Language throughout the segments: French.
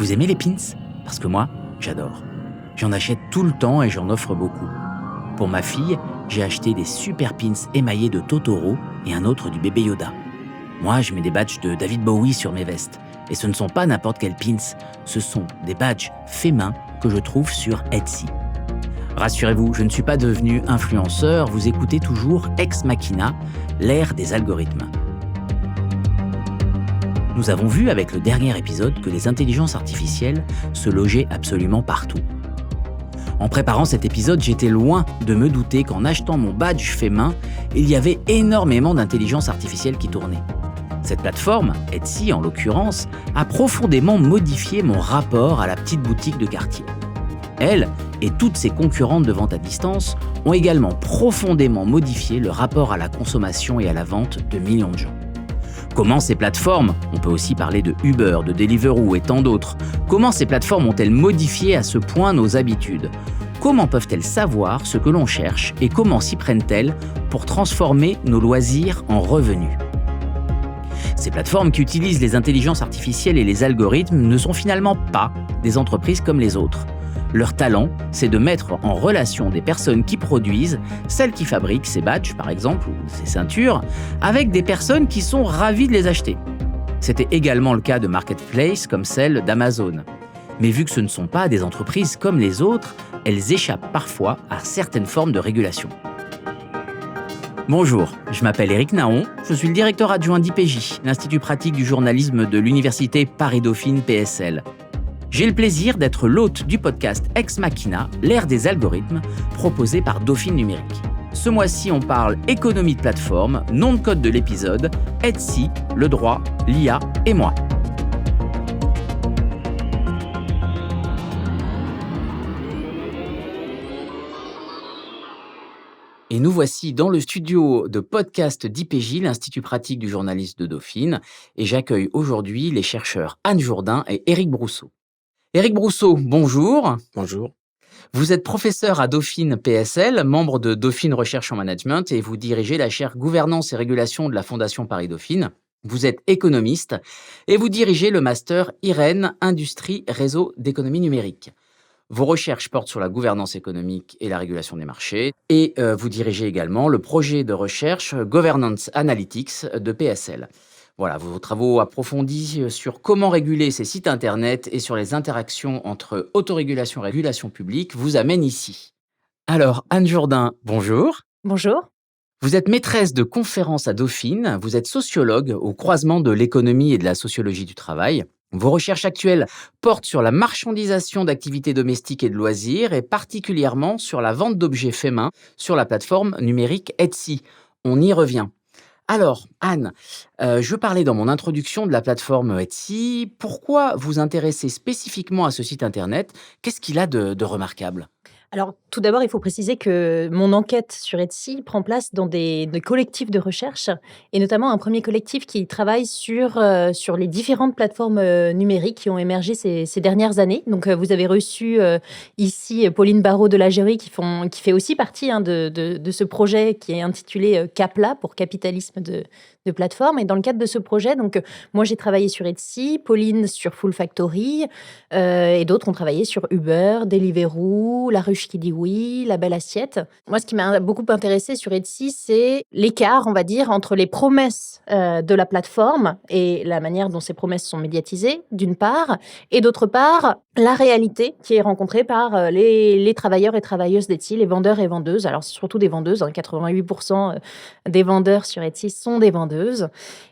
Vous aimez les pins? Parce que moi, j'adore. J'en achète tout le temps et j'en offre beaucoup. Pour ma fille, j'ai acheté des super pins émaillés de Totoro et un autre du bébé Yoda. Moi, je mets des badges de David Bowie sur mes vestes. Et ce ne sont pas n'importe quels pins, ce sont des badges faits main que je trouve sur Etsy. Rassurez-vous, je ne suis pas devenu influenceur, vous écoutez toujours Ex Machina, l'ère des algorithmes. Nous avons vu avec le dernier épisode que les intelligences artificielles se logeaient absolument partout. En préparant cet épisode, j'étais loin de me douter qu'en achetant mon badge fait main, il y avait énormément d'intelligence artificielle qui tournait. Cette plateforme, Etsy en l'occurrence, a profondément modifié mon rapport à la petite boutique de quartier. Elle et toutes ses concurrentes de vente à distance ont également profondément modifié le rapport à la consommation et à la vente de millions de gens. Comment ces plateformes, on peut aussi parler de Uber, de Deliveroo et tant d'autres, comment ces plateformes ont-elles modifié à ce point nos habitudes? Comment peuvent-elles savoir ce que l'on cherche et comment s'y prennent-elles pour transformer nos loisirs en revenus? Ces plateformes qui utilisent les intelligences artificielles et les algorithmes ne sont finalement pas des entreprises comme les autres. Leur talent, c'est de mettre en relation des personnes qui produisent, celles qui fabriquent ces badges par exemple, ou ces ceintures, avec des personnes qui sont ravies de les acheter. C'était également le cas de marketplaces comme celle d'Amazon. Mais vu que ce ne sont pas des entreprises comme les autres, elles échappent parfois à certaines formes de régulation. Bonjour, je m'appelle Éric Naon, je suis le directeur adjoint d'IPJ, l'Institut pratique du journalisme de l'Université Paris-Dauphine PSL. J'ai le plaisir d'être l'hôte du podcast Ex Machina, l'ère des algorithmes, proposé par Dauphine Numérique. Ce mois-ci, on parle économie de plateforme, nom de code de l'épisode, Etsy, le droit, l'IA et moi. Et nous voici dans le studio de podcast d'IPJ, l'Institut pratique du journalisme de Dauphine, et j'accueille aujourd'hui les chercheurs Anne Jourdain et Éric Brousseau. Éric Brousseau, bonjour. Bonjour. Vous êtes professeur à Dauphine PSL, membre de Dauphine Recherche en Management et vous dirigez la chaire Gouvernance et Régulation de la Fondation Paris-Dauphine. Vous êtes économiste et vous dirigez le master IREN Industrie Réseau d'économie numérique. Vos recherches portent sur la gouvernance économique et la régulation des marchés et vous dirigez également le projet de recherche Governance Analytics de PSL. Voilà, vos travaux approfondis sur comment réguler ces sites internet et sur les interactions entre autorégulation et régulation publique vous amènent ici. Alors, Anne Jourdain, bonjour. Bonjour. Vous êtes maîtresse de conférences à Dauphine, vous êtes sociologue au croisement de l'économie et de la sociologie du travail. Vos recherches actuelles portent sur la marchandisation d'activités domestiques et de loisirs et particulièrement sur la vente d'objets faits main sur la plateforme numérique Etsy. On y revient. Alors, Anne, je parlais dans mon introduction de la plateforme Etsy. Pourquoi vous intéressez spécifiquement à ce site internet? Qu'est-ce qu'il a de remarquable? Alors, tout d'abord, il faut préciser que mon enquête sur Etsy prend place dans des collectifs de recherche et notamment un premier collectif qui travaille sur les différentes plateformes numériques qui ont émergé ces dernières années. Donc, vous avez reçu ici Pauline Barraud de l'Agerie qui fait aussi partie de ce projet qui est intitulé CAPLA pour capitalisme de plateforme. Et dans le cadre de ce projet, donc, moi, j'ai travaillé sur Etsy, Pauline sur Full Factory et d'autres ont travaillé sur Uber, Deliveroo, La Ruche qui dit oui, La Belle Assiette. Moi, ce qui m'a beaucoup intéressé sur Etsy, c'est l'écart, on va dire, entre les promesses de la plateforme et la manière dont ces promesses sont médiatisées, d'une part, et d'autre part, la réalité qui est rencontrée par les travailleurs et travailleuses d'Etsy, les vendeurs et vendeuses. Alors, c'est surtout des vendeuses, 88% des vendeurs sur Etsy sont des vendeuses.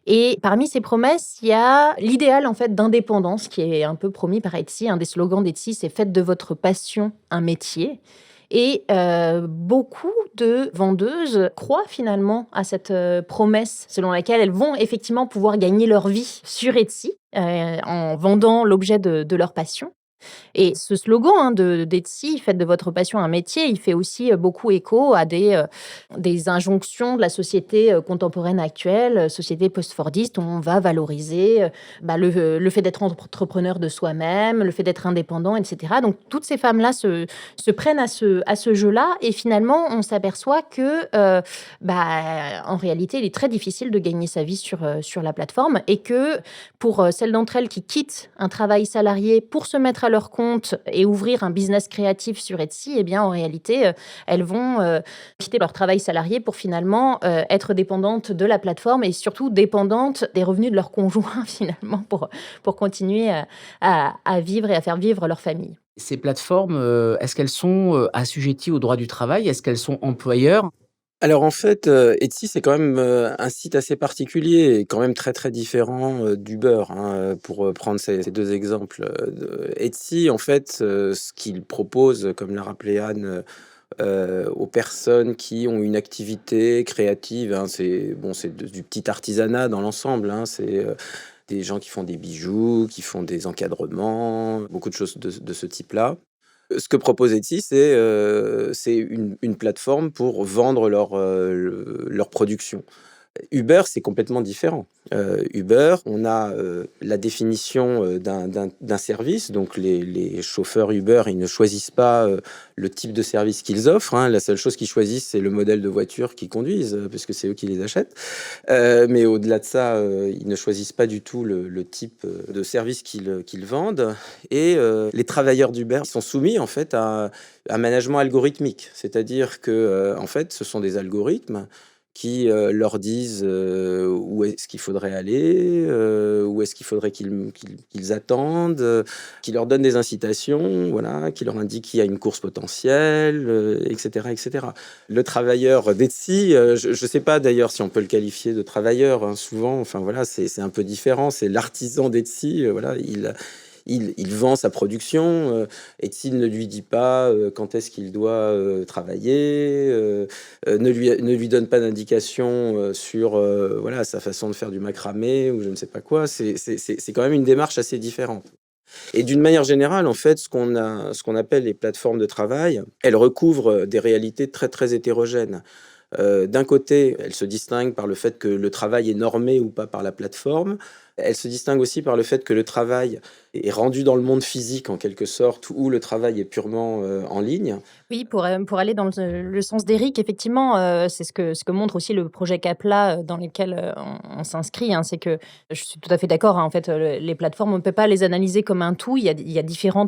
Et parmi ces promesses, il y a l'idéal en fait d'indépendance qui est un peu promis par Etsy. Un des slogans d'Etsy, c'est « Faites de votre passion un métier ». Et beaucoup de vendeuses croient finalement à cette promesse selon laquelle elles vont effectivement pouvoir gagner leur vie sur Etsy en vendant l'objet de leur passion. Et ce slogan, hein, d'Etsy, «Faites de votre passion un métier», il fait aussi, beaucoup écho à des injonctions de la société, contemporaine actuelle, société post-fordiste, où on va valoriser, le fait d'être entrepreneur de soi-même, le fait d'être indépendant et cetera. Donc toutes ces femmes-là se prennent à ce jeu-là et finalement, on s'aperçoit que, en réalité, il est très difficile de gagner sa vie sur la plateforme et que pour, celles d'entre elles qui quittent un travail salarié pour se mettre à leur compte et ouvrir un business créatif sur Etsy, eh bien, en réalité, elles vont, quitter leur travail salarié pour finalement, être dépendantes de la plateforme et surtout dépendantes des revenus de leur conjoint finalement pour continuer à vivre et à faire vivre leur famille. Ces plateformes, est-ce qu'elles sont, assujetties au droit du travail? Est-ce qu'elles sont employeurs? Alors en fait, Etsy, c'est quand même, un site assez particulier et quand même très, très différent, d'Uber, hein, pour, prendre ces 2 exemples, de Etsy, en fait, ce qu'il propose, comme l'a rappelé Anne, aux personnes qui ont une activité créative, hein, c'est du petit artisanat dans l'ensemble, hein. C'est, des gens qui font des bijoux, qui font des encadrements, beaucoup de choses de ce type-là. Ce que propose Etsy, c'est une plateforme pour vendre leur production. Uber, c'est complètement différent. Uber, on a, la définition, d'un service, donc les chauffeurs Uber, ils ne choisissent pas, le type de service qu'ils offrent, hein. La seule chose qu'ils choisissent, c'est le modèle de voiture qu'ils conduisent, puisque c'est eux qui les achètent. Mais au-delà de ça, ils ne choisissent pas du tout le type, de service qu'ils vendent et les travailleurs d'Uber sont soumis, en fait, à un management algorithmique. C'est-à-dire que, en fait, ce sont des algorithmes qui, leur disent, où est-ce qu'il faudrait aller, où est-ce qu'il faudrait qu'ils attendent, qui leur donnent des incitations, voilà, qui leur indiquent qu'il y a une course potentielle, et cetera, et cetera. Le travailleur d'Etsy, je ne sais pas d'ailleurs si on peut le qualifier de travailleur, hein, souvent, enfin voilà, c'est un peu différent. C'est l'artisan d'Etsy, voilà, il vend sa production, Etsy ne lui dit pas, quand est-ce qu'il doit, travailler, ne lui donne pas d'indication, sur, voilà, sa façon de faire du macramé ou je ne sais pas quoi. C'est quand même une démarche assez différente et d'une manière générale, en fait, ce qu'on appelle les plateformes de travail, elles recouvrent, des réalités très, très hétérogènes. D'un côté, elles se distinguent par le fait que le travail est normé ou pas par la plateforme. Elles se distinguent aussi par le fait que le travail est rendu dans le monde physique en quelque sorte, ou le travail est purement, en ligne. Oui, pour aller dans le sens d'Éric, effectivement, c'est ce que montre aussi le projet CAPLA, dans lequel, on s'inscrit, hein. C'est que je suis tout à fait d'accord, hein, en fait, les plateformes, on ne peut pas les analyser comme un tout. Il y a différents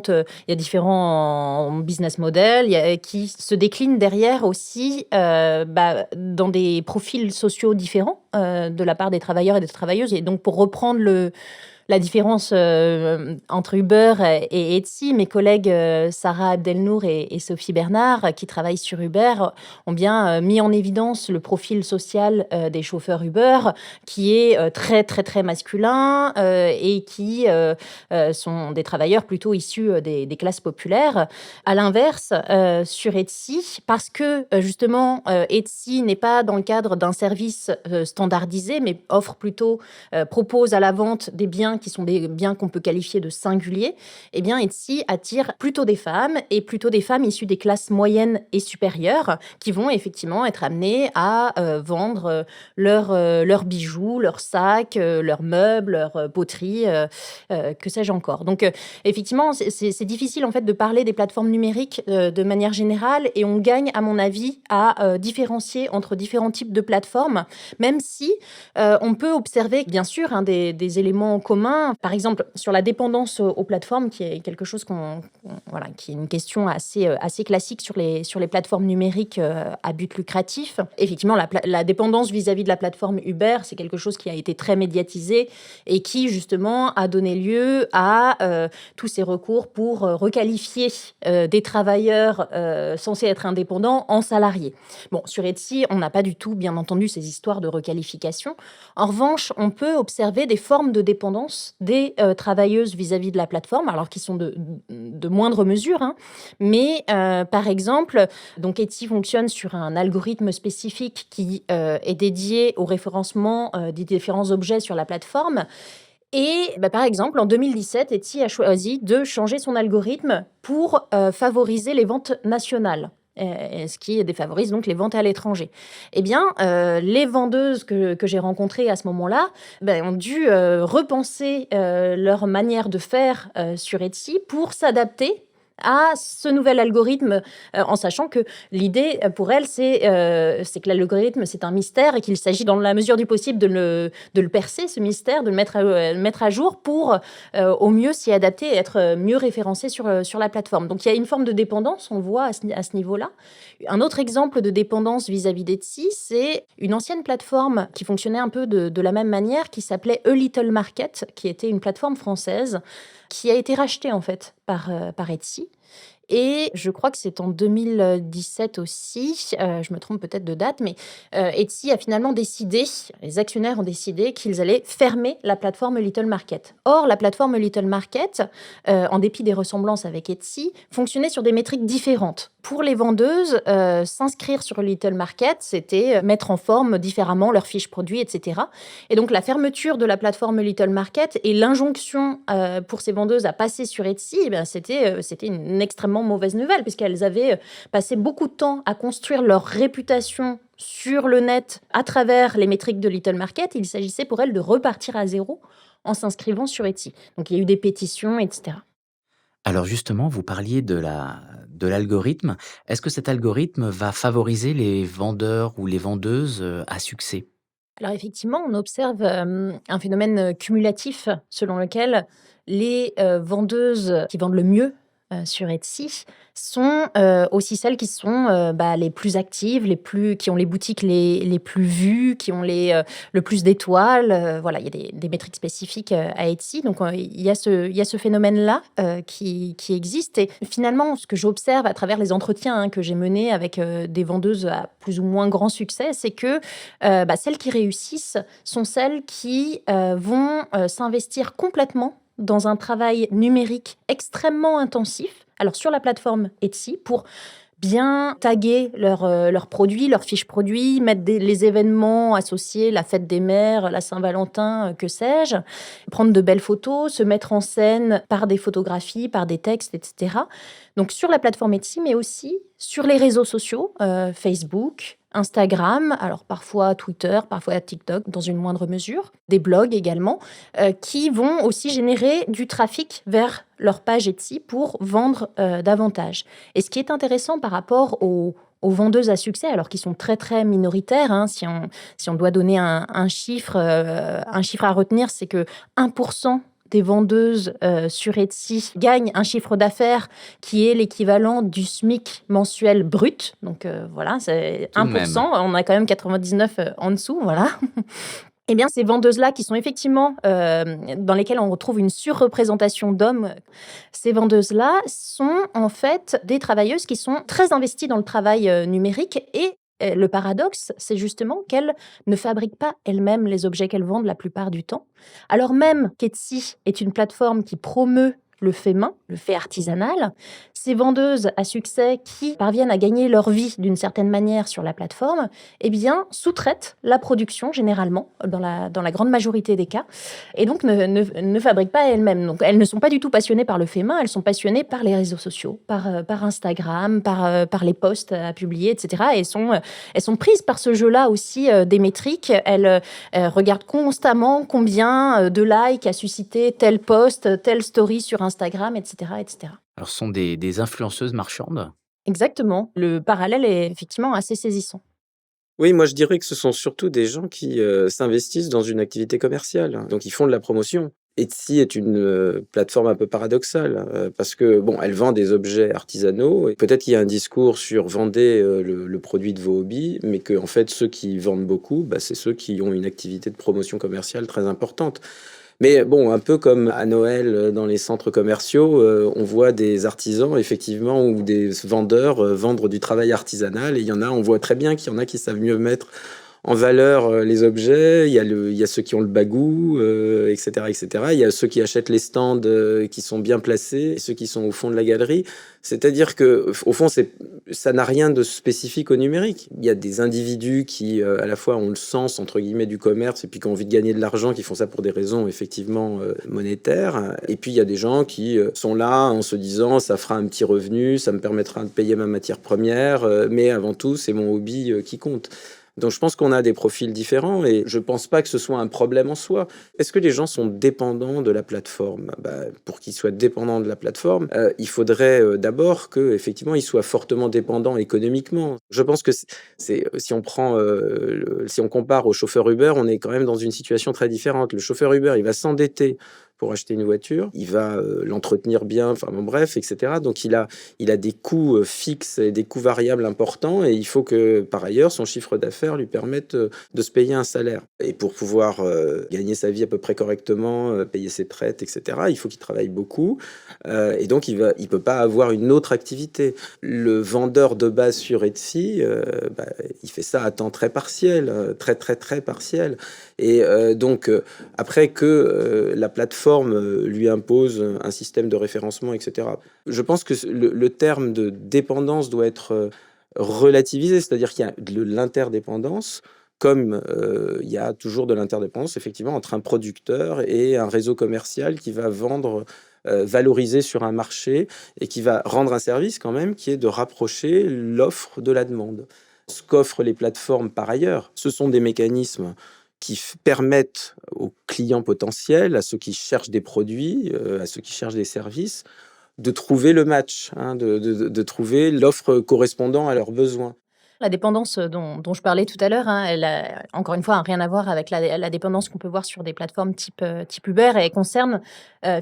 business models, qui se déclinent derrière aussi, dans des profils sociaux différents, de la part des travailleurs et des travailleuses et donc pour reprendre la différence, entre Uber et Etsy, mes collègues, Sarah Abdelnour et Sophie Bernard, qui travaillent sur Uber, ont bien, mis en évidence le profil social, des chauffeurs Uber, qui est, très, très, très masculin, et qui, sont des travailleurs plutôt issus, des classes populaires. À l'inverse, sur Etsy, parce que, justement, Etsy n'est pas dans le cadre d'un service, standardisé, mais propose à la vente des biens qui sont des biens qu'on peut qualifier de singuliers, eh bien Etsy attire plutôt des femmes et plutôt des femmes issues des classes moyennes et supérieures qui vont effectivement être amenées à vendre leurs bijoux, leurs sacs, leurs meubles, leurs poteries, que sais-je encore. Donc effectivement, c'est difficile en fait de parler des plateformes numériques de manière générale et on gagne à mon avis à différencier entre différents types de plateformes, même si on peut observer, bien sûr, hein, des éléments communs. Par exemple, sur la dépendance aux plateformes, qui est quelque chose voilà, qui est une question assez classique sur les plateformes numériques à but lucratif. Effectivement, la dépendance vis-à-vis de la plateforme Uber, c'est quelque chose qui a été très médiatisé et qui, justement, a donné lieu à tous ces recours pour requalifier des travailleurs censés être indépendants en salariés. Bon, sur Etsy, on n'a pas du tout, bien entendu, ces histoires de requalification. En revanche, on peut observer des formes de dépendance des travailleuses vis-à-vis de la plateforme, alors qui sont de moindre mesure, hein. Mais par exemple, donc Etsy fonctionne sur un algorithme spécifique qui est dédié au référencement des différents objets sur la plateforme. Et par exemple, en 2017, Etsy a choisi de changer son algorithme pour favoriser les ventes nationales. Ce qui défavorise donc les ventes à l'étranger. Eh bien, les vendeuses que j'ai rencontrées à ce moment-là ont dû repenser leur manière de faire sur Etsy pour s'adapter à ce nouvel algorithme, en sachant que l'idée pour elle, c'est que l'algorithme, c'est un mystère et qu'il s'agit dans la mesure du possible de le percer, ce mystère, de le mettre à jour pour au mieux s'y adapter et être mieux référencé sur la plateforme. Donc il y a une forme de dépendance, on le voit à ce niveau-là. Un autre exemple de dépendance vis-à-vis d'Etsy, c'est une ancienne plateforme qui fonctionnait un peu de la même manière, qui s'appelait A Little Market, qui était une plateforme française qui a été rachetée en fait par Etsy. Et je crois que c'est en 2017 aussi, je me trompe peut-être de date, mais Etsy a finalement décidé, les actionnaires ont décidé qu'ils allaient fermer la plateforme Little Market. Or, la plateforme Little Market, en dépit des ressemblances avec Etsy, fonctionnait sur des métriques différentes. Pour les vendeuses, s'inscrire sur Little Market, c'était mettre en forme différemment leurs fiches produits, etc. Et donc, la fermeture de la plateforme Little Market et l'injonction pour ces vendeuses à passer sur Etsy, c'était une extrêmement mauvaise nouvelle, puisqu'elles avaient passé beaucoup de temps à construire leur réputation sur le net à travers les métriques de Little Market. Il s'agissait pour elles de repartir à zéro en s'inscrivant sur Etsy. Donc, il y a eu des pétitions, etc. Alors justement, vous parliez de l'algorithme. Est-ce que cet algorithme va favoriser les vendeurs ou les vendeuses à succès? Alors effectivement, on observe un phénomène cumulatif selon lequel les vendeuses qui vendent le mieux sur Etsy sont aussi celles qui sont les plus actives, qui ont les boutiques les plus vues, qui ont le plus d'étoiles. Voilà, il y a des métriques spécifiques à Etsy. Donc, il y a ce phénomène-là qui existe. Et finalement, ce que j'observe à travers les entretiens que j'ai menés avec des vendeuses à plus ou moins grand succès, c'est que celles qui réussissent sont celles qui vont s'investir complètement dans un travail numérique extrêmement intensif, alors sur la plateforme Etsy, pour bien taguer leurs produits, leurs fiches produits, mettre les événements associés, la fête des mères, la Saint-Valentin, que sais-je, prendre de belles photos, se mettre en scène par des photographies, par des textes, etc. Donc sur la plateforme Etsy, mais aussi sur les réseaux sociaux, Facebook, Instagram, alors parfois Twitter, parfois TikTok dans une moindre mesure, des blogs également, qui vont aussi générer du trafic vers leur page Etsy pour vendre davantage. Et ce qui est intéressant par rapport aux vendeuses à succès, alors qui sont très très minoritaires, hein, si on doit donner un chiffre à retenir, c'est que 1% des vendeuses sur Etsy gagnent un chiffre d'affaires qui est l'équivalent du SMIC mensuel brut. Donc voilà, c'est Tout de 1%. même. On a quand même 99 en dessous, voilà. Eh bien, ces vendeuses-là, qui sont effectivement dans lesquelles on retrouve une surreprésentation d'hommes, ces vendeuses-là sont en fait des travailleuses qui sont très investies dans le travail numérique. Et le paradoxe, c'est justement qu'elles ne fabriquent pas elles-mêmes les objets qu'elles vendent la plupart du temps. Alors même qu'Etsy est une plateforme qui promeut le fait main, le fait artisanal, ces vendeuses à succès qui parviennent à gagner leur vie d'une certaine manière sur la plateforme, eh bien, sous-traitent la production généralement, dans la grande majorité des cas, et donc ne fabriquent pas elles-mêmes. Donc, elles ne sont pas du tout passionnées par le fait main, elles sont passionnées par les réseaux sociaux, par Instagram, par les posts à publier, etc. Et elles sont prises par ce jeu-là aussi des métriques. Elles regardent constamment combien de likes a suscité tel post, telle story sur Instagram, etc., etc. Alors ce sont des influenceuses marchandes? Exactement. Le parallèle est effectivement assez saisissant. Oui, moi je dirais que ce sont surtout des gens qui, s'investissent dans une activité commerciale, hein. Donc ils font de la promotion. Etsy est une, plateforme un peu paradoxale, parce que bon, elle vend des objets artisanaux et peut-être qu'il y a un discours sur vendez, le produit de vos hobbies, mais qu'en fait ceux qui vendent beaucoup, c'est ceux qui ont une activité de promotion commerciale très importante. Mais bon, un peu comme à Noël, dans les centres commerciaux, on voit des artisans effectivement ou des vendeurs, vendre du travail artisanal et il y en a on voit très bien qu'il y en a qui savent mieux mettre en valeur les objets, il y a ceux qui ont le bagou, etc., etc. Il y a ceux qui achètent les stands qui sont bien placés, et ceux qui sont au fond de la galerie. C'est-à-dire que, au fond, ça n'a rien de spécifique au numérique. Il y a des individus qui, à la fois, ont le sens, entre guillemets, du commerce, et puis qui ont envie de gagner de l'argent, qui font ça pour des raisons, effectivement, monétaires. Et puis, il y a des gens qui sont là en se disant, ça fera un petit revenu, ça me permettra de payer ma matière première, mais avant tout, c'est mon hobby qui compte. Donc je pense qu'on a des profils différents et je pense pas que ce soit un problème en soi. Est-ce que les gens sont dépendants de la plateforme? Pour qu'ils soient dépendants de la plateforme, il faudrait d'abord qu'effectivement ils soient fortement dépendants économiquement. Je pense que si on prend, si on compare au chauffeur Uber, on est quand même dans une situation très différente. Le chauffeur Uber, il va s'endetter pour acheter une voiture, il va l'entretenir bien, enfin bon, bref, etc. Donc il a des coûts fixes et des coûts variables importants et il faut que par ailleurs son chiffre d'affaires lui permette de se payer un salaire. Et pour pouvoir gagner sa vie à peu près correctement, payer ses traites, etc., il faut qu'il travaille beaucoup et donc il peut pas avoir une autre activité. Le vendeur de base sur Etsy, il fait ça à temps très partiel, très très très partiel. Et donc après que la plateforme lui impose un système de référencement, etc. Je pense que le terme de dépendance doit être relativisé, c'est-à-dire qu'il y a de l'interdépendance, comme il y a toujours de l'interdépendance, effectivement, entre un producteur et un réseau commercial qui va vendre, valoriser sur un marché et qui va rendre un service quand même, qui est de rapprocher l'offre de la demande. Ce qu'offrent les plateformes par ailleurs, ce sont des mécanismes qui permettent aux clients potentiels, à ceux qui cherchent des produits, à ceux qui cherchent des services, de trouver le match, hein, de trouver l'offre correspondant à leurs besoins. La dépendance dont je parlais tout à l'heure, hein, elle a encore une fois rien à voir avec la dépendance qu'on peut voir sur des plateformes type Uber, et elle concerne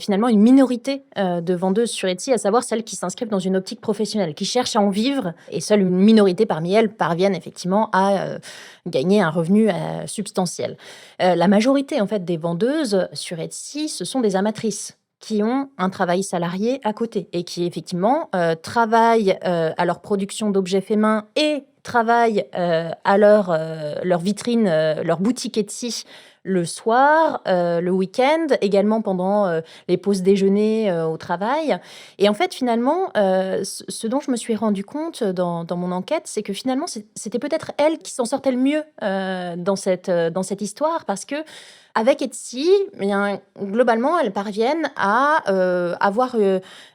finalement une minorité de vendeuses sur Etsy, à savoir celles qui s'inscrivent dans une optique professionnelle, qui cherchent à en vivre, et seule une minorité parmi elles parviennent effectivement à gagner un revenu substantiel. La majorité en fait des vendeuses sur Etsy, ce sont des amatrices qui ont un travail salarié à côté et qui effectivement travaillent à leur production d'objets faits main et travaillent à leur vitrine, leur boutique Etsy le soir, le week-end, également pendant les pauses déjeuner au travail. Et en fait, finalement, ce dont je me suis rendu compte dans mon enquête, c'est que finalement, c'était peut-être elles qui s'en sortaient le mieux dans cette histoire, parce que avec Etsy, eh bien, globalement, elles parviennent à avoir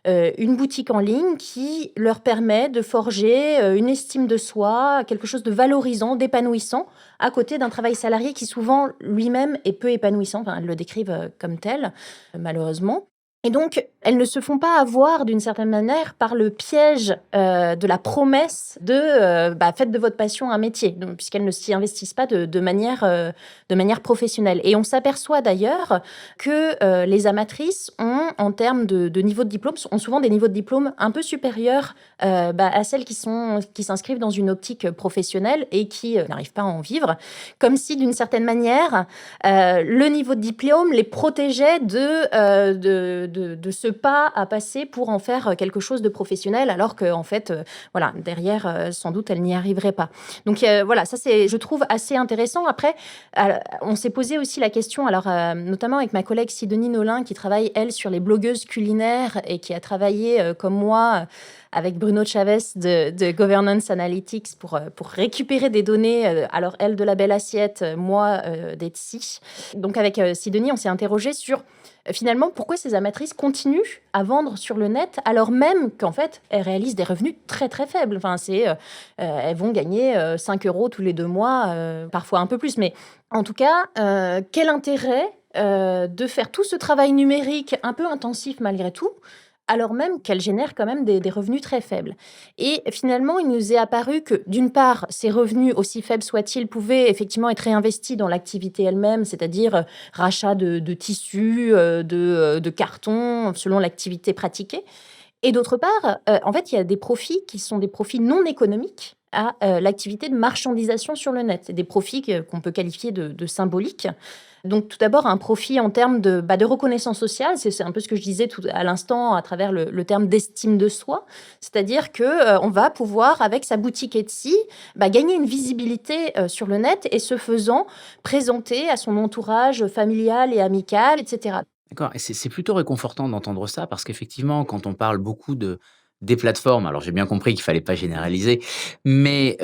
une boutique en ligne qui leur permet de forger une estime de soi, quelque chose de valorisant, d'épanouissant, à côté d'un travail salarié qui souvent lui-même est peu épanouissant. Enfin, elles le décrivent comme tel, malheureusement. Et donc, elles ne se font pas avoir d'une certaine manière par le piège de la promesse de faites de votre passion un métier, donc, puisqu'elles ne s'y investissent pas de manière professionnelle. Et on s'aperçoit d'ailleurs que les amatrices ont, en termes de niveau de diplôme, ont souvent des niveaux de diplôme un peu supérieurs à celles qui s'inscrivent dans une optique professionnelle et qui n'arrivent pas à en vivre, comme si d'une certaine manière le niveau de diplôme les protégeait de ce pas à passer pour en faire quelque chose de professionnel, alors qu'en fait, derrière, sans doute, elle n'y arriverait pas. Donc voilà, ça c'est, je trouve, assez intéressant. Après, on s'est posé aussi la question, alors notamment avec ma collègue Sidonie Nolin, qui travaille, elle, sur les blogueuses culinaires et qui a travaillé, comme moi, avec Bruno Chavez de Governance Analytics pour récupérer des données, alors elle de La Belle Assiette, moi d'Etsy. Donc avec Sidonie, on s'est interrogé sur finalement pourquoi ces amatrices continuent à vendre sur le net alors même qu'en fait elles réalisent des revenus très très faibles. Enfin, elles vont gagner 5 euros tous les 2 mois, parfois un peu plus. Mais en tout cas, quel intérêt de faire tout ce travail numérique un peu intensif malgré tout, alors même qu'elle génère quand même des revenus très faibles. Et finalement, il nous est apparu que, d'une part, ces revenus, aussi faibles soient-ils, pouvaient effectivement être réinvestis dans l'activité elle-même, c'est-à-dire rachat de tissus, de cartons, selon l'activité pratiquée. Et d'autre part, en fait, il y a des profits qui sont des profits non économiques à, l'activité de marchandisation sur le net. C'est des profits qu'on peut qualifier de symboliques. Donc tout d'abord, un profit en termes de reconnaissance sociale, c'est un peu ce que je disais tout à l'instant à travers le terme d'estime de soi. C'est-à-dire que, on va pouvoir, avec sa boutique Etsy, gagner une visibilité, sur le net et ce faisant, présenter à son entourage familial et amical et cetera. D'accord, et c'est plutôt réconfortant d'entendre ça parce qu'effectivement, quand on parle beaucoup des plateformes, alors j'ai bien compris qu'il fallait pas généraliser, mais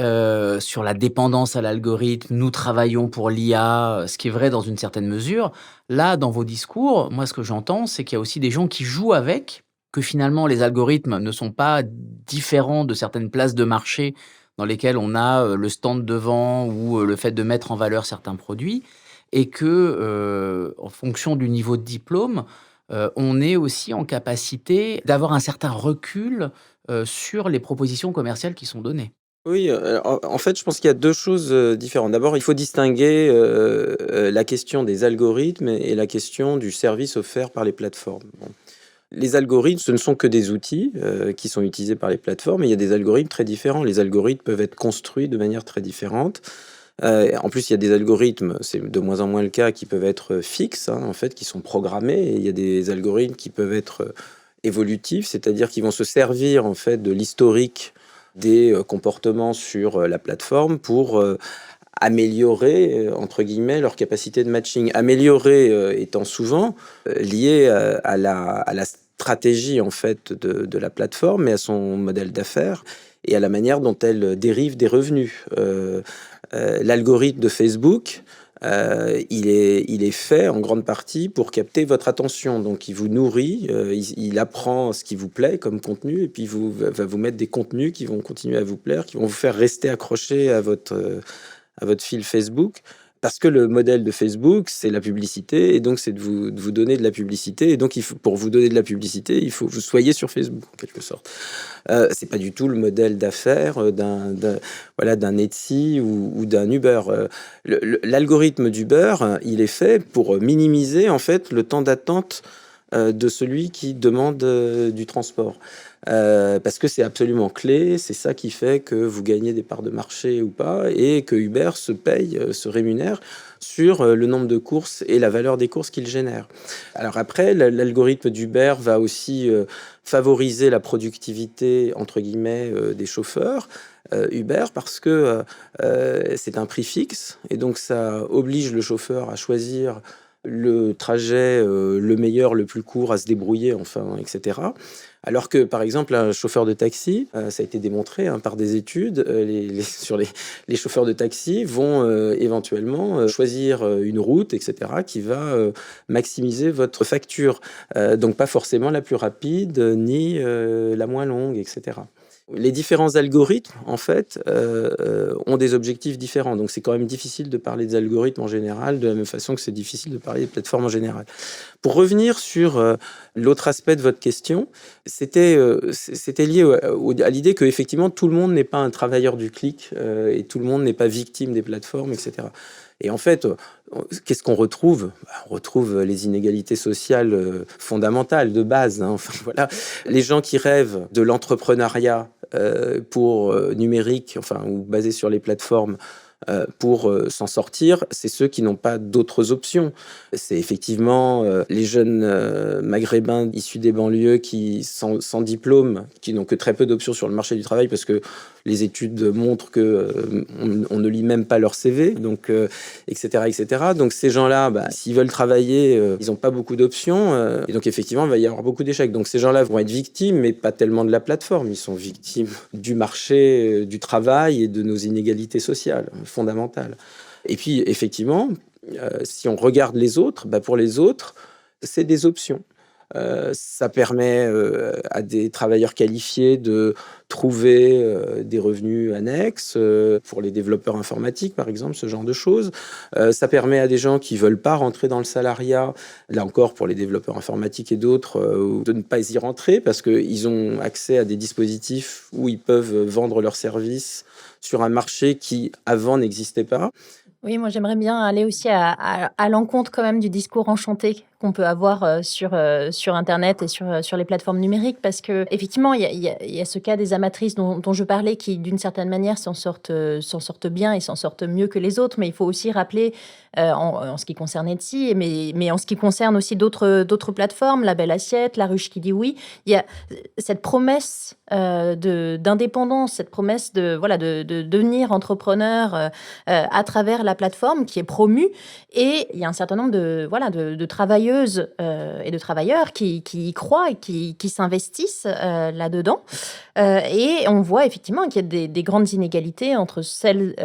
sur la dépendance à l'algorithme, nous travaillons pour l'IA, ce qui est vrai dans une certaine mesure. Là, dans vos discours, moi, ce que j'entends, c'est qu'il y a aussi des gens qui jouent avec, que finalement les algorithmes ne sont pas différents de certaines places de marché dans lesquelles on a, le stand devant ou, le fait de mettre en valeur certains produits et que, en fonction du niveau de diplôme, on est aussi en capacité d'avoir un certain recul, sur les propositions commerciales qui sont données. Oui, en fait, je pense qu'il y a 2 choses, différentes. D'abord, il faut distinguer, la question des algorithmes et la question du service offert par les plateformes. Bon. Les algorithmes, ce ne sont que des outils, qui sont utilisés par les plateformes et il y a des algorithmes très différents. Les algorithmes peuvent être construits de manière très différente. En plus, il y a des algorithmes, c'est de moins en moins le cas, qui peuvent être, fixes, hein, en fait, qui sont programmés et il y a des algorithmes qui peuvent être, évolutifs, c'est-à-dire qu'ils vont se servir, en fait, de l'historique des, comportements sur, la plateforme pour, améliorer, entre guillemets, leur capacité de matching. Améliorer, étant souvent, lié, à la stratégie, en fait, de la plateforme et à son modèle d'affaires et à la manière dont elle dérive des revenus. L'algorithme de Facebook, il est fait en grande partie pour capter votre attention. Donc il vous nourrit, il apprend ce qui vous plaît comme contenu et puis va vous mettre des contenus qui vont continuer à vous plaire, qui vont vous faire rester accroché à votre fil Facebook. Parce que le modèle de Facebook, c'est la publicité, et donc c'est de vous donner de la publicité, et donc pour vous donner de la publicité, il faut que vous soyez sur Facebook, en quelque sorte. C'est pas du tout le modèle d'affaires, voilà, d'un Etsy ou d'un Uber. L'algorithme d'Uber, il est fait pour minimiser, en fait, le temps d'attente, de celui qui demande, du transport. Parce que c'est absolument clé, c'est ça qui fait que vous gagnez des parts de marché ou pas et que Uber se paye, se rémunère sur, le nombre de courses et la valeur des courses qu'il génère. Alors après, l'algorithme d'Uber va aussi, favoriser la «productivité» entre guillemets, des chauffeurs, Uber parce que, c'est un prix fixe et donc ça oblige le chauffeur à choisir le trajet, le meilleur, le plus court, à se débrouiller enfin et cetera. Alors que, par exemple, un chauffeur de taxi, ça a été démontré, hein, par des études, les chauffeurs de taxi vont, éventuellement, choisir, une route et cetera qui va, maximiser votre facture. Donc pas forcément la plus rapide, ni, la moins longue et cetera. Les différents algorithmes, en fait, ont des objectifs différents. Donc, c'est quand même difficile de parler des algorithmes en général, de la même façon que c'est difficile de parler des plateformes en général. Pour revenir sur l'autre aspect de votre question, c'était lié à l'idée que effectivement tout le monde n'est pas un travailleur du clic et tout le monde n'est pas victime des plateformes, etc. Et en fait, qu'est-ce qu'on retrouve? On retrouve les inégalités sociales fondamentales, de base, hein. Enfin, voilà. Les gens qui rêvent de l'entrepreneuriat pour numérique, enfin, ou basé sur les plateformes, pour s'en sortir, c'est ceux qui n'ont pas d'autres options. C'est effectivement les jeunes maghrébins issus des banlieues qui, sans diplôme, qui n'ont que très peu d'options sur le marché du travail parce que les études montrent que on ne lit même pas leur CV, donc etc., etc. Donc ces gens-là, s'ils veulent travailler, ils n'ont pas beaucoup d'options, et donc effectivement, il va y avoir beaucoup d'échecs. Donc ces gens-là vont être victimes, mais pas tellement de la plateforme. Ils sont victimes du marché du travail et de nos inégalités sociales fondamentales. Et puis effectivement, si on regarde les autres, pour les autres, c'est des options. Ça permet à des travailleurs qualifiés de trouver des revenus annexes pour les développeurs informatiques, par exemple, ce genre de choses. Ça permet à des gens qui veulent pas rentrer dans le salariat, là encore pour les développeurs informatiques et d'autres, de ne pas y rentrer parce qu'ils ont accès à des dispositifs où ils peuvent vendre leurs services sur un marché qui avant n'existait pas. Oui, moi j'aimerais bien aller aussi à l'encontre quand même du discours enchanté qu'on peut avoir sur Internet et sur les plateformes numériques. Parce qu'effectivement, il y a ce cas des amatrices dont je parlais qui, d'une certaine manière, s'en sortent bien et s'en sortent mieux que les autres. Mais il faut aussi rappeler, en ce qui concerne Etsy, mais en ce qui concerne aussi d'autres plateformes, La Belle Assiette, La Ruche qui dit oui, il y a cette promesse d'indépendance, cette promesse de devenir entrepreneur à travers la plateforme qui est promue. Et il y a un certain nombre de travailleuses et de travailleurs qui y croient et qui s'investissent là-dedans. Et on voit effectivement qu'il y a des grandes inégalités entre celles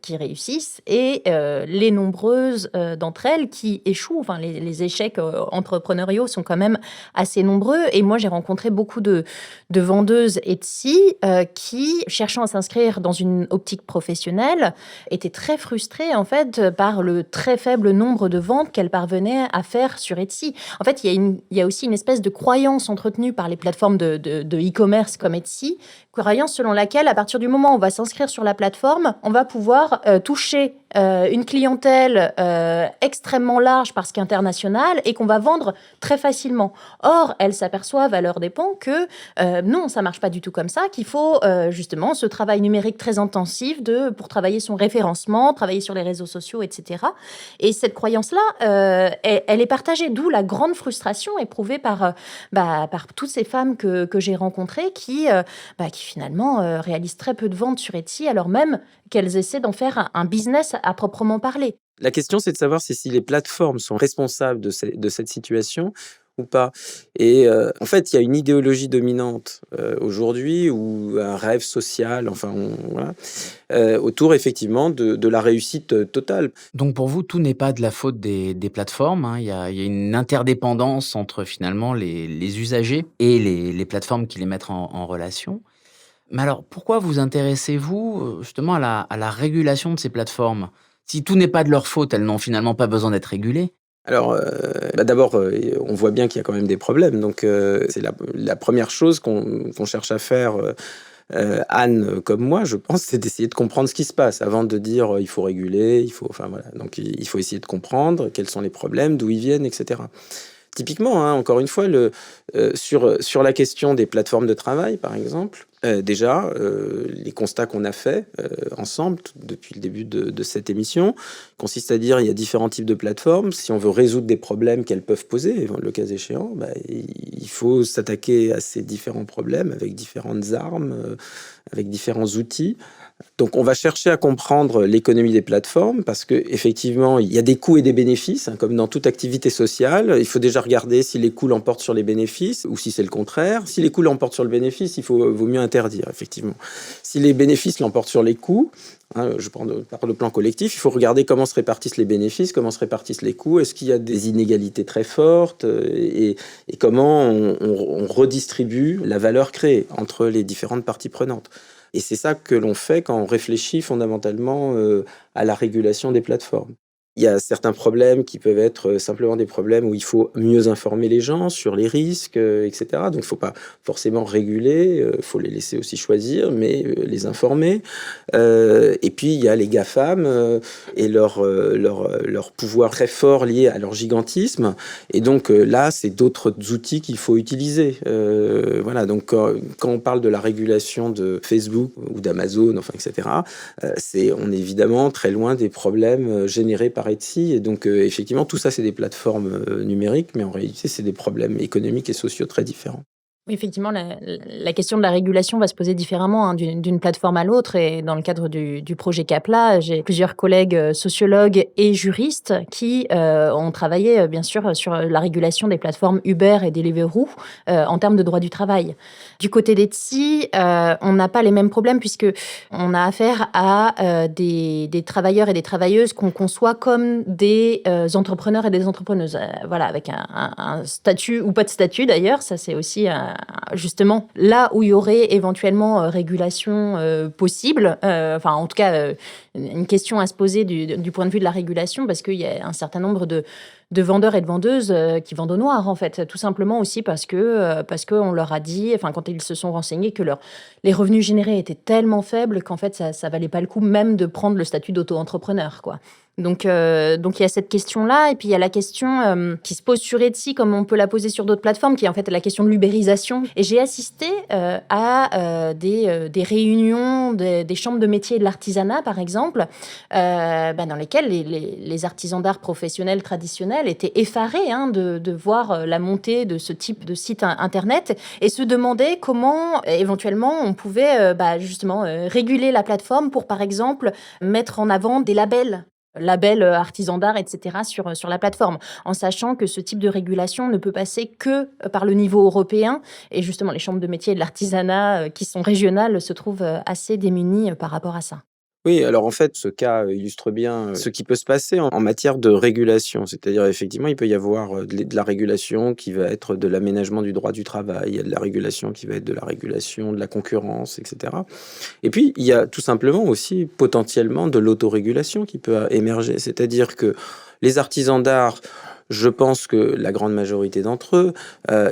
qui réussissent et les nombreuses d'entre elles qui échouent. Enfin, les échecs entrepreneuriaux sont quand même assez nombreux. Et moi, j'ai rencontré beaucoup de vendeuses Etsy qui, cherchant à s'inscrire dans une optique professionnelle, étaient très frustrées en fait par le très faible nombre de ventes qu'elles parvenaient à faire sur Etsy. En fait, il y a aussi une espèce de croyance entretenue par les plateformes de e-commerce comme Etsy, croyance selon laquelle, à partir du moment où on va s'inscrire sur la plateforme, on va pouvoir toucher une clientèle extrêmement large parce qu'internationale et qu'on va vendre très facilement. Or, elles s'aperçoivent à leurs dépens que non, ça marche pas du tout comme ça, qu'il faut justement ce travail numérique très intensif pour travailler son référencement, travailler sur les réseaux sociaux, etc. Et cette croyance-là, elle est partagée, d'où la grande frustration éprouvée par toutes ces femmes que j'ai rencontrées qui finalement réalisent très peu de ventes sur Etsy, alors même qu'elles essaient d'en faire un business à proprement parler. La question, c'est de savoir si les plateformes sont responsables de cette situation ou pas. Et en fait, il y a une idéologie dominante aujourd'hui ou un rêve social, enfin, voilà, autour effectivement de la réussite totale. Donc pour vous, tout n'est pas de la faute des plateformes, hein. Il y a une interdépendance entre finalement les usagers et les plateformes qui les mettent en relation. Mais alors, pourquoi vous intéressez-vous justement à la régulation de ces plateformes? Si tout n'est pas de leur faute, elles n'ont finalement pas besoin d'être régulées. Alors, d'abord, on voit bien qu'il y a quand même des problèmes. Donc, c'est la première chose qu'on cherche à faire, Anne comme moi, je pense, c'est d'essayer de comprendre ce qui se passe avant de dire il faut réguler, enfin voilà. Donc, il faut essayer de comprendre quels sont les problèmes, d'où ils viennent, etc. Typiquement, hein, encore une fois, sur la question des plateformes de travail, par exemple, déjà, les constats qu'on a faits ensemble depuis le début de cette émission consistent à dire il y a différents types de plateformes. Si on veut résoudre des problèmes qu'elles peuvent poser, le cas échéant, il faut s'attaquer à ces différents problèmes avec différentes armes, avec différents outils. Donc, on va chercher à comprendre l'économie des plateformes parce qu'effectivement, il y a des coûts et des bénéfices, hein, comme dans toute activité sociale. Il faut déjà regarder si les coûts l'emportent sur les bénéfices ou si c'est le contraire. Si les coûts l'emportent sur le bénéfice, vaut mieux interdire, effectivement. Si les bénéfices l'emportent sur les coûts, hein, je parle le plan collectif, il faut regarder comment se répartissent les bénéfices, comment se répartissent les coûts, est-ce qu'il y a des inégalités très fortes et comment on redistribue la valeur créée entre les différentes parties prenantes. Et c'est ça que l'on fait quand on réfléchit fondamentalement à la régulation des plateformes. Il y a certains problèmes qui peuvent être simplement des problèmes où il faut mieux informer les gens sur les risques, etc. Donc, il ne faut pas forcément réguler, il faut les laisser aussi choisir, mais les informer. Et puis, il y a les GAFAM et leur pouvoir très fort lié à leur gigantisme. Et donc, là, c'est d'autres outils qu'il faut utiliser. Voilà, donc, quand on parle de la régulation de Facebook ou d'Amazon, enfin, etc., on est évidemment très loin des problèmes générés par Etsy. Et donc, effectivement, tout ça, c'est des plateformes numériques, mais en réalité, c'est des problèmes économiques et sociaux très différents. Oui, effectivement, la question de la régulation va se poser différemment, hein, d'une plateforme à l'autre. Et dans le cadre du projet CAPLA, j'ai plusieurs collègues sociologues et juristes qui ont travaillé, bien sûr, sur la régulation des plateformes Uber et Deliveroo en termes de droit du travail. Du côté d'Etsy, on n'a pas les mêmes problèmes puisque on a affaire à des travailleurs et des travailleuses qu'on conçoit comme des entrepreneurs et des entrepreneuses. Voilà, avec un statut ou pas de statut d'ailleurs, ça c'est aussi justement là où il y aurait éventuellement régulation possible, enfin en tout cas une question à se poser du point de vue de la régulation, parce qu'il y a un certain nombre de vendeurs et de vendeuses qui vendent au noir, en fait. Tout simplement aussi parce qu'on leur a dit, enfin, quand ils se sont renseignés, que les revenus générés étaient tellement faibles qu'en fait, ça valait pas le coup même de prendre le statut d'auto-entrepreneur, quoi. Donc il y a cette question-là, et puis il y a la question qui se pose sur Etsy, comme on peut la poser sur d'autres plateformes, qui est en fait la question de l'ubérisation. Et j'ai assisté à des réunions des chambres de métiers et de l'artisanat, par exemple, dans lesquelles les artisans d'art professionnels traditionnels étaient effarés de voir la montée de ce type de site internet, et se demandaient comment éventuellement on pouvait justement réguler la plateforme pour, par exemple, mettre en avant des labels artisan d'art, etc. sur la plateforme, en sachant que ce type de régulation ne peut passer que par le niveau européen. Et justement, les chambres de métiers et de l'artisanat qui sont régionales se trouvent assez démunies par rapport à ça. Oui, alors en fait, ce cas illustre bien ce qui peut se passer en matière de régulation. C'est-à-dire, effectivement, il peut y avoir de la régulation qui va être de l'aménagement du droit du travail, il y a de la régulation qui va être de la régulation de la concurrence, etc. Et puis, il y a tout simplement aussi potentiellement de l'autorégulation qui peut émerger. C'est-à-dire que les artisans d'art, je pense que la grande majorité d'entre eux,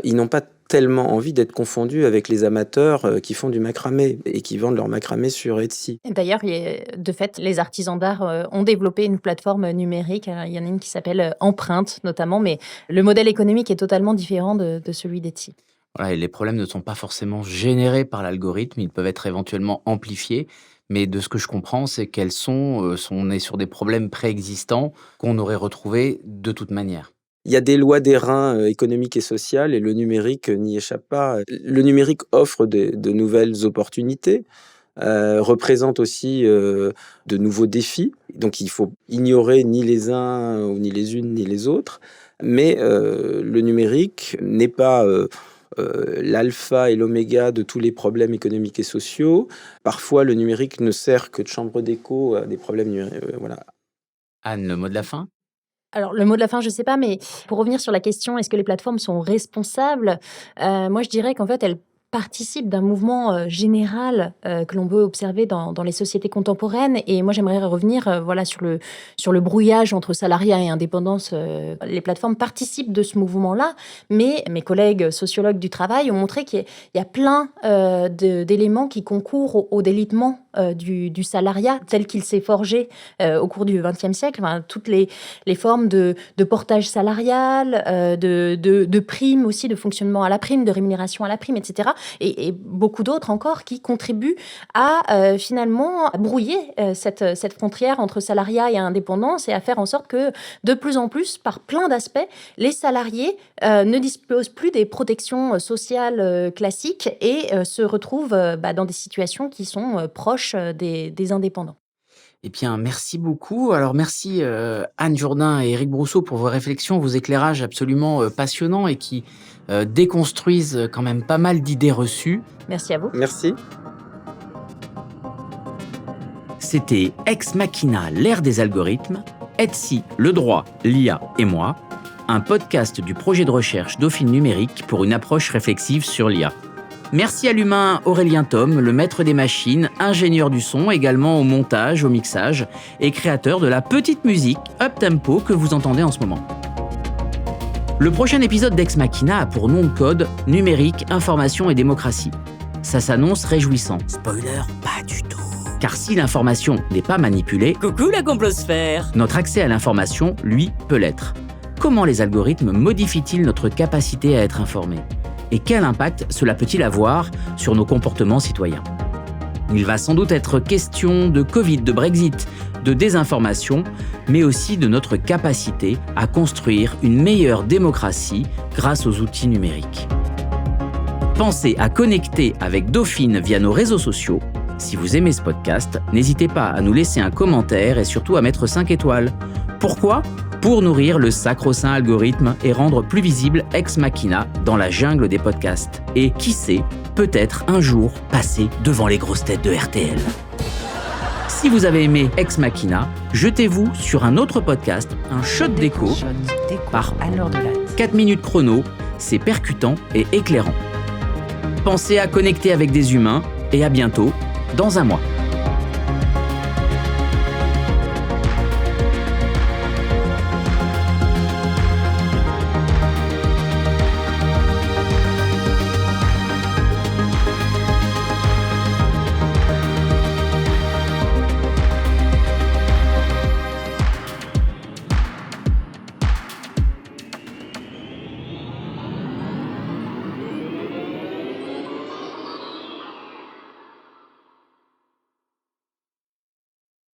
ils n'ont pas tellement envie d'être confondus avec les amateurs qui font du macramé et qui vendent leur macramé sur Etsy. Et d'ailleurs, de fait, les artisans d'art ont développé une plateforme numérique. Il y en a une qui s'appelle Empreinte, notamment, mais le modèle économique est totalement différent de celui d'Etsy. Voilà, et les problèmes ne sont pas forcément générés par l'algorithme, ils peuvent être éventuellement amplifiés. Mais de ce que je comprends, c'est on est sur des problèmes préexistants qu'on aurait retrouvés de toute manière. Il y a des lois d'airain économiques et sociales, et le numérique n'y échappe pas. Le numérique offre de nouvelles opportunités, représente aussi de nouveaux défis. Donc il faut ignorer ni les uns, ou ni les unes, ni les autres. Mais le numérique n'est pas l'alpha et l'oméga de tous les problèmes économiques et sociaux. Parfois, le numérique ne sert que de chambre d'écho à des problèmes numériques. Voilà. Anne, le mot de la fin ? Alors, le mot de la fin, je ne sais pas, mais pour revenir sur la question, est-ce que les plateformes sont responsables ? Moi, je dirais qu'en fait, elles participent d'un mouvement général que l'on peut observer dans les sociétés contemporaines. Et moi, j'aimerais revenir sur le brouillage entre salariat et indépendance. Les plateformes participent de ce mouvement-là, mais mes collègues sociologues du travail ont montré qu'il y a plein d'éléments qui concourent au délitement du salariat tel qu'il s'est forgé au cours du XXe siècle. Enfin, toutes les formes de portage salarial, de primes aussi, de fonctionnement à la prime, de rémunération à la prime, etc. Et beaucoup d'autres encore qui contribuent à finalement brouiller cette frontière entre salariat et indépendance, et à faire en sorte que de plus en plus, par plein d'aspects, les salariés ne disposent plus des protections sociales classiques et se retrouvent dans des situations qui sont proches des indépendants. Eh bien, merci beaucoup. Alors, merci Anne Jourdain et Éric Brousseau pour vos réflexions, vos éclairages absolument passionnants et qui déconstruisent quand même pas mal d'idées reçues. Merci à vous. Merci. C'était Ex Machina, l'ère des algorithmes, Etsy, le droit, l'IA et moi, un podcast du projet de recherche Dauphine Numérique pour une approche réflexive sur l'IA. Merci à l'humain Aurélien Thom, le maître des machines, ingénieur du son, également au montage, au mixage et créateur de la petite musique up-tempo que vous entendez en ce moment. Le prochain épisode d'Ex Machina a pour nom de code Numérique, Information et Démocratie. Ça s'annonce réjouissant. Spoiler, pas du tout. Car si l'information n'est pas manipulée, Coucou la complosphère. notre accès à l'information, lui, peut l'être. Comment les algorithmes modifient-ils notre capacité à être informés ? Et quel impact cela peut-il avoir sur nos comportements citoyens ? Il va sans doute être question de Covid, de Brexit, de désinformation, mais aussi de notre capacité à construire une meilleure démocratie grâce aux outils numériques. Pensez à connecter avec Dauphine via nos réseaux sociaux. Si vous aimez ce podcast, n'hésitez pas à nous laisser un commentaire et surtout à mettre 5 étoiles. Pourquoi ? Pour nourrir le sacro-saint algorithme et rendre plus visible Ex Machina dans la jungle des podcasts. Et qui sait, peut-être un jour passer devant les grosses têtes de RTL. Si vous avez aimé Ex Machina, jetez-vous sur un autre podcast, un shot d'écho, par à l'heure de latte. 4 minutes chrono, c'est percutant et éclairant. Pensez à connecter avec des humains et à bientôt dans un mois.